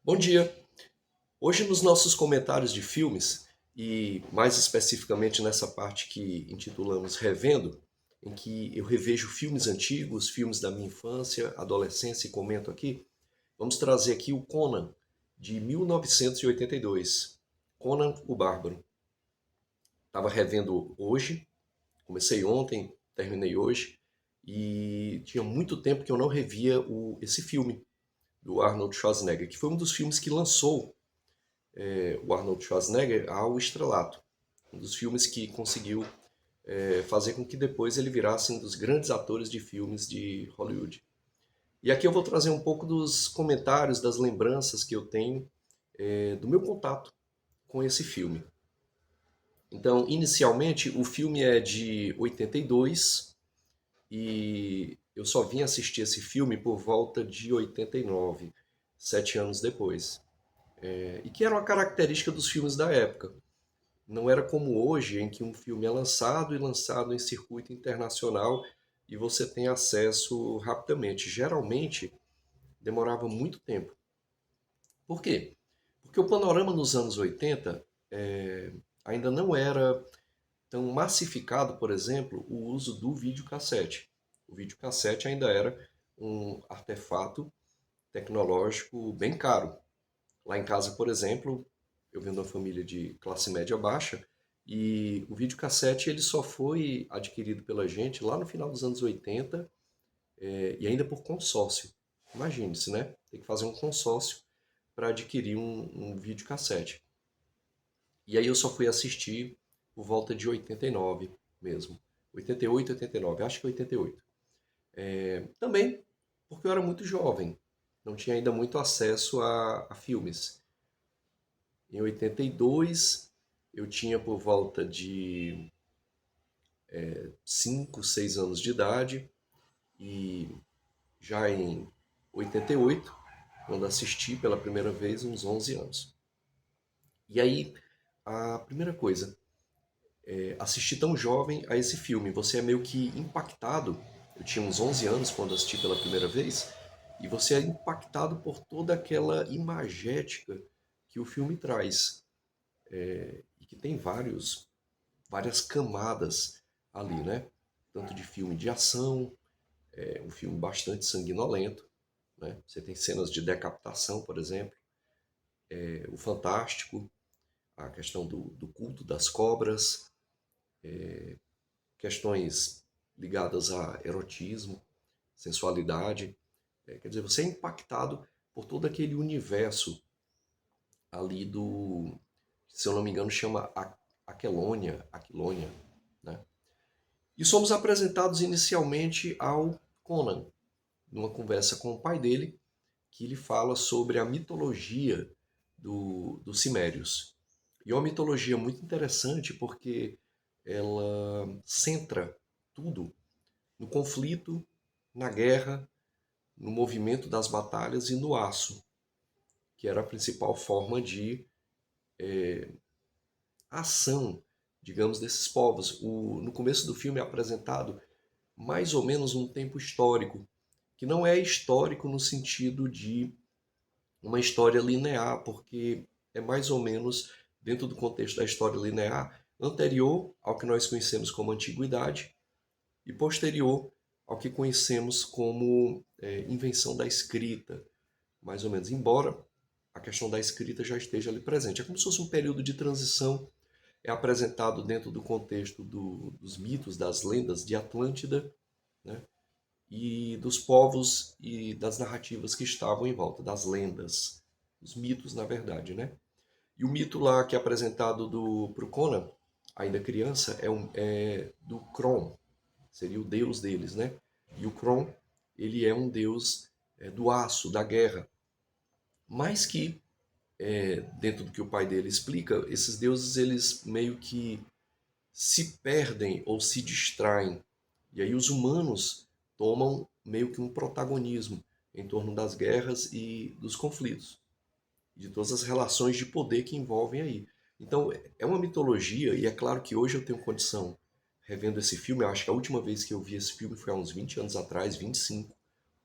Bom dia! Hoje nos nossos comentários de filmes, e mais especificamente nessa parte que intitulamos Revendo, em que eu revejo filmes antigos, filmes da minha infância, adolescência e comento aqui, vamos trazer aqui o Conan, de 1982. Conan o Bárbaro. Estava revendo hoje, comecei ontem, terminei hoje, e tinha muito tempo que eu não revia esse filme do Arnold Schwarzenegger, que foi um dos filmes que lançou o Arnold Schwarzenegger ao estrelato. Um dos filmes que conseguiu fazer com que depois ele virasse um dos grandes atores de filmes de Hollywood. E aqui eu vou trazer um pouco dos comentários, das lembranças que eu tenho do meu contato com esse filme. Então, inicialmente, o filme é de 82 e eu só vim assistir esse filme por volta de 89, 7 anos depois. E que era uma característica dos filmes da época. Não era como hoje, em que um filme é lançado e lançado em circuito internacional e você tem acesso rapidamente. Geralmente demorava muito tempo. Por quê? Porque o panorama nos anos 80 ainda não era tão massificado, por exemplo, o uso do videocassete. O videocassete ainda era um artefato tecnológico bem caro. Lá em casa, por exemplo, eu venho de uma família de classe média baixa e o videocassete ele só foi adquirido pela gente lá no final dos anos 80 e ainda por consórcio. Imagine-se, né? Tem que fazer um consórcio para adquirir um videocassete. E aí eu só fui assistir por volta de 89 mesmo. 88, 89, acho que 88. Também porque eu era muito jovem, não tinha ainda muito acesso a filmes. Em 82, eu tinha por volta de 5, 6 anos de idade e já em 88, quando assisti pela primeira vez, uns 11 anos. E aí, a primeira coisa, assistir tão jovem a esse filme, você é meio que impactado. Eu tinha uns 11 anos quando assisti pela primeira vez, e você é impactado por toda aquela imagética que o filme traz, e que tem várias camadas ali, né? Tanto de filme de ação, um filme bastante sanguinolento, né? Você tem cenas de decapitação, por exemplo, o fantástico, a questão do culto das cobras, questões ligadas a erotismo, sensualidade. Quer dizer, você é impactado por todo aquele universo ali se eu não me engano, chama Aquilônia, né? E somos apresentados inicialmente ao Conan, numa conversa com o pai dele, que ele fala sobre a mitologia dos Cimérios. E é uma mitologia muito interessante porque ela centra tudo no conflito, na guerra, no movimento das batalhas e no aço, que era a principal forma de ação, digamos, desses povos. No começo do filme é apresentado mais ou menos um tempo histórico, que não é histórico no sentido de uma história linear, porque é mais ou menos dentro do contexto da história linear anterior ao que nós conhecemos como antiguidade e posterior ao que conhecemos como invenção da escrita, mais ou menos. Embora a questão da escrita já esteja ali presente. É como se fosse um período de transição, é apresentado dentro do contexto dos mitos, das lendas de Atlântida, né? E dos povos e das narrativas que estavam em volta, das lendas, os mitos, na verdade, né? E o mito lá que é apresentado pro Conan, ainda criança, é do Kron, seria o deus deles, né? E o Kron, ele é um deus do aço, da guerra, mas que, dentro do que o pai dele explica, esses deuses, eles meio que se perdem ou se distraem. E aí os humanos tomam meio que um protagonismo em torno das guerras e dos conflitos, de todas as relações de poder que envolvem aí. Então é uma mitologia, e é claro que hoje eu tenho condição, revendo esse filme, eu acho que a última vez que eu vi esse filme foi há uns 20 anos atrás, 25,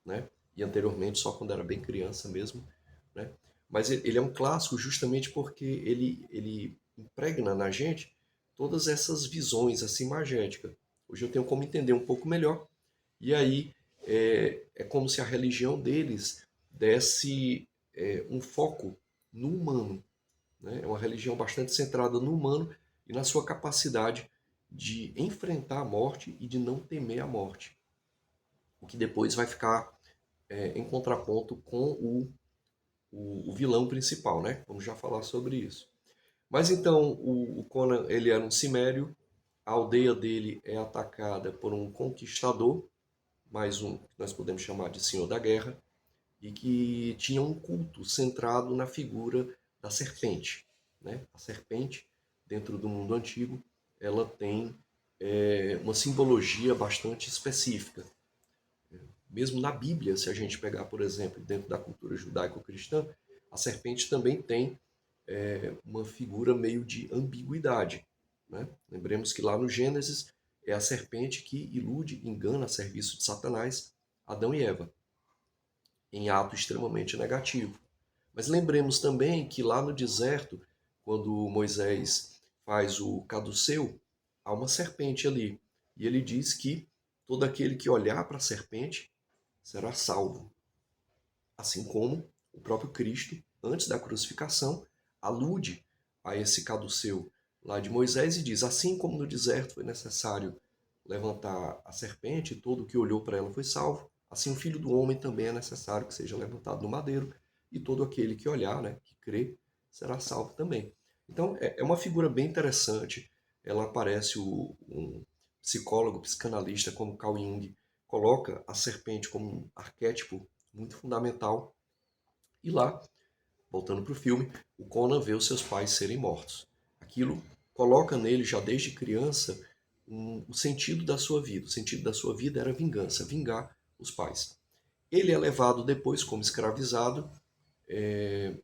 né? E anteriormente só quando era bem criança mesmo, né? Mas ele é um clássico justamente porque ele impregna na gente todas essas visões assim imagéticas. Hoje eu tenho como entender um pouco melhor. E aí é como se a religião deles desse um foco no humano, né? É uma religião bastante centrada no humano e na sua capacidade de enfrentar a morte e de não temer a morte. O que depois vai ficar em contraponto com o vilão principal, né? Vamos já falar sobre isso. Mas então, o Conan, ele era um cimério, a aldeia dele é atacada por um conquistador, mais um que nós podemos chamar de Senhor da Guerra, e que tinha um culto centrado na figura da serpente, né? A serpente, dentro do mundo antigo, ela tem uma simbologia bastante específica. Mesmo na Bíblia, se a gente pegar, por exemplo, dentro da cultura judaico-cristã, a serpente também tem uma figura meio de ambiguidade. Né? Lembremos que lá no Gênesis é a serpente que ilude, engana a serviço de Satanás, Adão e Eva, em ato extremamente negativo. Mas lembremos também que lá no deserto, quando Moisés faz o caduceu, há uma serpente ali. E ele diz que todo aquele que olhar para a serpente será salvo. Assim como o próprio Cristo, antes da crucificação, alude a esse caduceu lá de Moisés e diz: assim como no deserto foi necessário levantar a serpente, e todo que olhou para ela foi salvo, assim o Filho do Homem também é necessário que seja levantado no madeiro, e todo aquele que olhar, né, que crê, será salvo também. Então é uma figura bem interessante. Ela aparece um psicólogo, psicanalista como Carl Jung, coloca a serpente como um arquétipo muito fundamental. E lá, voltando para o filme, o Conan vê os seus pais serem mortos. Aquilo coloca nele, já desde criança, o sentido da sua vida. O sentido da sua vida era vingança, vingar os pais. Ele é levado depois como escravizado,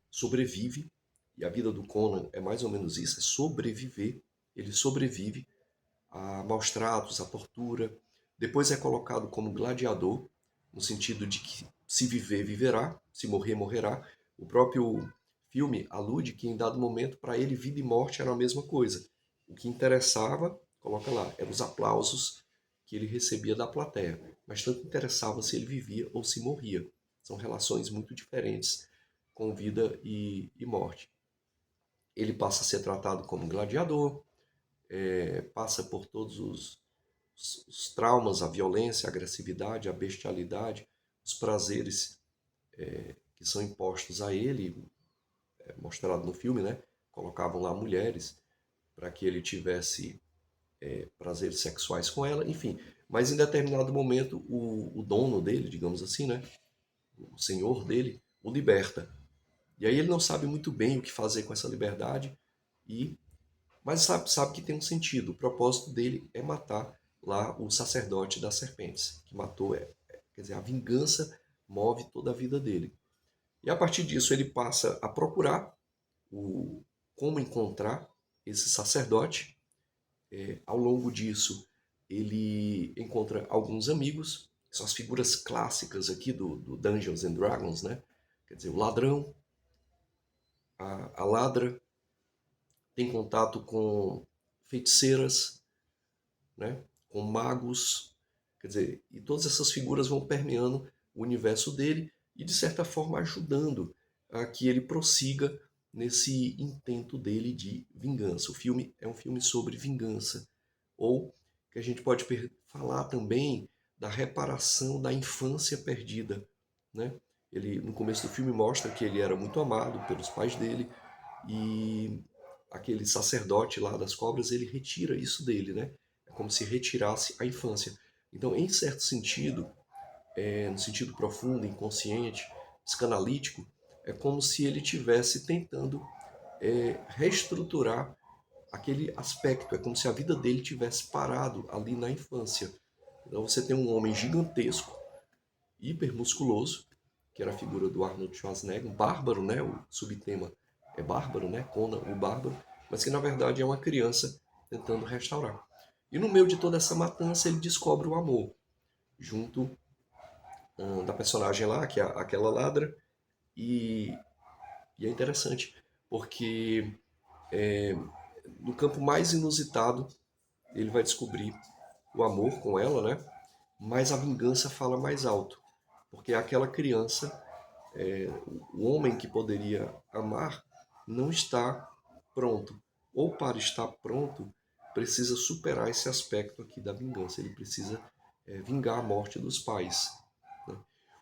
sobrevive, e a vida do Conan é mais ou menos isso, é sobreviver. Ele sobrevive a maus tratos, a tortura. Depois é colocado como gladiador, no sentido de que se viver, viverá, se morrer, morrerá. O próprio filme alude que em dado momento, para ele, vida e morte era a mesma coisa. O que interessava, coloca lá, eram os aplausos que ele recebia da plateia. Mas tanto interessava se ele vivia ou se morria. São relações muito diferentes com vida e morte. Ele passa a ser tratado como gladiador, passa por todos os traumas, a violência, a agressividade, a bestialidade, os prazeres que são impostos a ele, mostrado no filme, né? Colocavam lá mulheres para que ele tivesse prazeres sexuais com ela, enfim. Mas em determinado momento, o dono dele, digamos assim, né? O senhor dele, o liberta. E aí ele não sabe muito bem o que fazer com essa liberdade, e mas sabe que tem um sentido. O propósito dele é matar lá o sacerdote das serpentes, que matou, quer dizer, a vingança move toda a vida dele. E a partir disso ele passa a procurar como encontrar esse sacerdote. Ao longo disso, ele encontra alguns amigos, que são as figuras clássicas aqui do Dungeons and Dragons, né? Quer dizer, o ladrão, a ladra, tem contato com feiticeiras, né? Com magos, quer dizer, e todas essas figuras vão permeando o universo dele e, de certa forma, ajudando a que ele prossiga nesse intento dele de vingança. O filme é um filme sobre vingança, ou que a gente pode falar também da reparação da infância perdida, né? Ele, no começo do filme, mostra que ele era muito amado pelos pais dele, e aquele sacerdote lá das cobras, ele retira isso dele, né? É como se retirasse a infância. Então, em certo sentido, no sentido profundo, inconsciente, psicanalítico, é como se ele estivesse tentando reestruturar aquele aspecto. É como se a vida dele tivesse parado ali na infância. Então você tem um homem gigantesco, hipermusculoso, que era a figura do Arnold Schwarzenegger, um bárbaro, né? O subtema é bárbaro, né? Conan, o bárbaro, mas que na verdade é uma criança tentando restaurar. E no meio de toda essa matança ele descobre o amor, junto da personagem lá, que é aquela ladra, e, E é interessante, porque no campo mais inusitado, ele vai descobrir o amor com ela, né? Mas a vingança fala mais alto, porque aquela criança, o homem que poderia amar, não está pronto. Ou para estar pronto, precisa superar esse aspecto aqui da vingança. Ele precisa vingar a morte dos pais. Né?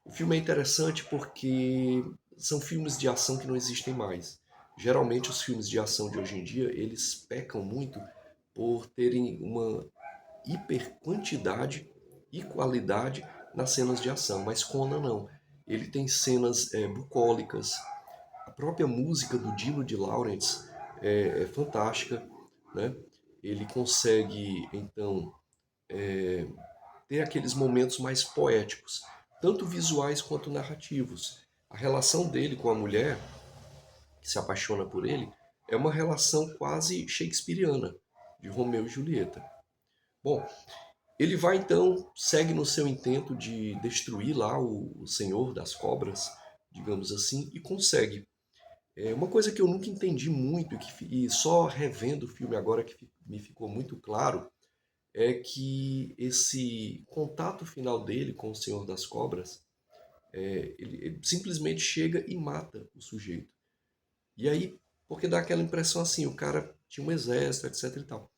O filme é interessante porque são filmes de ação que não existem mais. Geralmente os filmes de ação de hoje em dia, eles pecam muito por terem uma hiper quantidade e qualidade nas cenas de ação, mas Conan não. Ele tem cenas bucólicas, a própria música do Dino de Laurentiis é fantástica, né? Ele consegue então ter aqueles momentos mais poéticos, tanto visuais quanto narrativos. A relação dele com a mulher que se apaixona por ele é uma relação quase shakespeariana, de Romeu e Julieta. Bom, ele vai então, segue no seu intento de destruir lá o Senhor das Cobras, digamos assim, e consegue. Uma coisa que eu nunca entendi muito e só revendo o filme agora que me ficou muito claro é que esse contato final dele com o Senhor das Cobras, ele simplesmente chega e mata o sujeito. E aí, porque dá aquela impressão assim, o cara tinha um exército, etc e tal.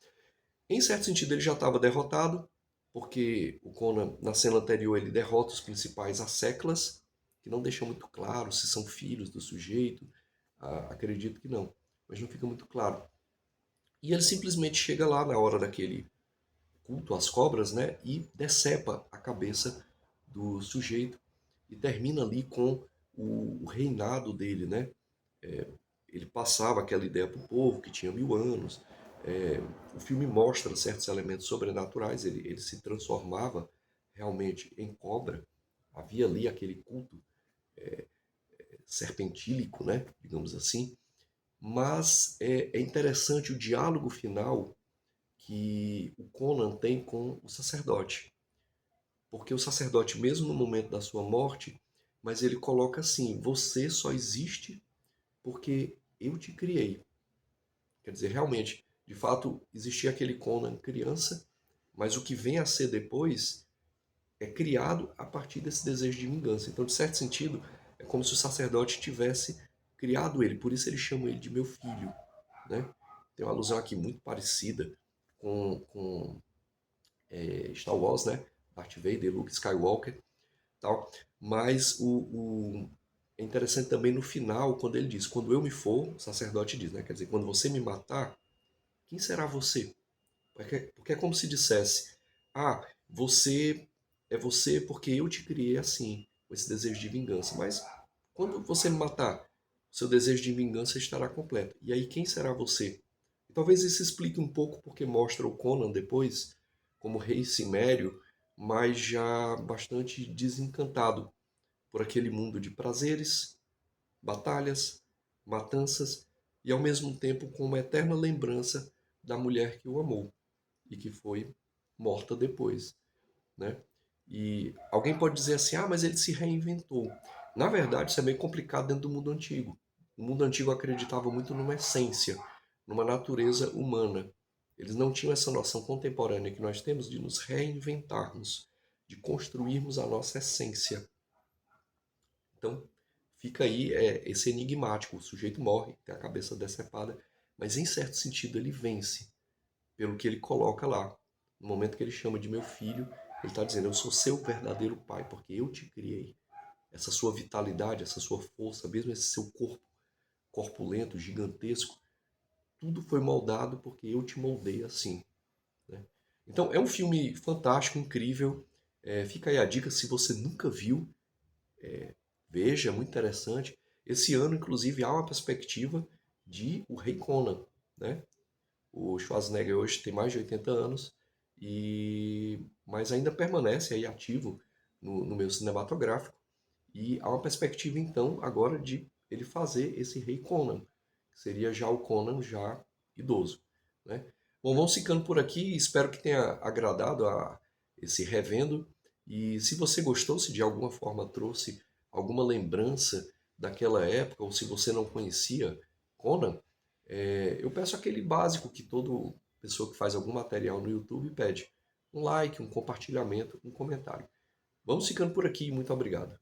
Em certo sentido, ele já estava derrotado, porque o Conan, na cena anterior, ele derrota os principais Asseclas, que não deixa muito claro se são filhos do sujeito. Acredito que não, mas não fica muito claro. E ele simplesmente chega lá na hora daquele culto às cobras, né, e decepa a cabeça do sujeito e termina ali com o reinado dele, né? Ele passava aquela ideia para o povo que tinha 1000 anos. É, o filme mostra certos elementos sobrenaturais, ele se transformava realmente em cobra. Havia ali aquele culto serpentílico, né, digamos assim. Mas é interessante o diálogo final que o Conan tem com o sacerdote. Porque o sacerdote, mesmo no momento da sua morte, mas ele coloca assim: você só existe porque eu te criei. Quer dizer, realmente, de fato, existia aquele Conan criança, mas o que vem a ser depois é criado a partir desse desejo de vingança. Então, de certo sentido, é como se o sacerdote tivesse criado ele, por isso ele chama ele de meu filho. Né? Tem uma alusão aqui muito parecida com Star Wars, né? Darth Vader, Luke Skywalker, tal. Mas é interessante também no final, quando ele diz, quando eu me for, o sacerdote diz, né? Quer dizer, quando você me matar, quem será você? Porque é como se dissesse, você é você porque eu te criei assim, com esse desejo de vingança. Mas quando você me matar, seu desejo de vingança estará completo. E aí quem será você? E talvez isso explique um pouco porque mostra o Conan depois como rei cimério, mas já bastante desencantado por aquele mundo de prazeres, batalhas, matanças e ao mesmo tempo com uma eterna lembrança da mulher que o amou e que foi morta depois, né? E alguém pode dizer assim, mas ele se reinventou. Na verdade, isso é bem complicado dentro do mundo antigo. O mundo antigo acreditava muito numa essência, numa natureza humana. Eles não tinham essa noção contemporânea que nós temos de nos reinventarmos, de construirmos a nossa essência. Então, fica aí esse enigmático. O sujeito morre, tem a cabeça decepada, mas em certo sentido ele vence pelo que ele coloca lá. No momento que ele chama de meu filho, ele está dizendo: eu sou seu verdadeiro pai, porque eu te criei. Essa sua vitalidade, essa sua força, mesmo esse seu corpo corpulento, gigantesco, tudo foi moldado porque eu te moldei assim. Né? Então, é um filme fantástico, incrível. Fica aí a dica, se você nunca viu, veja, é muito interessante. Esse ano, inclusive, há uma perspectiva de O Rei Conan, né? O Schwarzenegger hoje tem mais de 80 anos, mas ainda permanece aí ativo no meio cinematográfico. E há uma perspectiva, então, agora de ele fazer esse Rei Conan, que seria já o Conan já idoso. Né? Bom, vamos ficando por aqui. Espero que tenha agradado a esse revendo. E se você gostou, se de alguma forma trouxe alguma lembrança daquela época, ou se você não conhecia Conan, eu peço aquele básico que toda pessoa que faz algum material no YouTube pede: um like, um compartilhamento, um comentário. Vamos ficando por aqui, muito obrigado.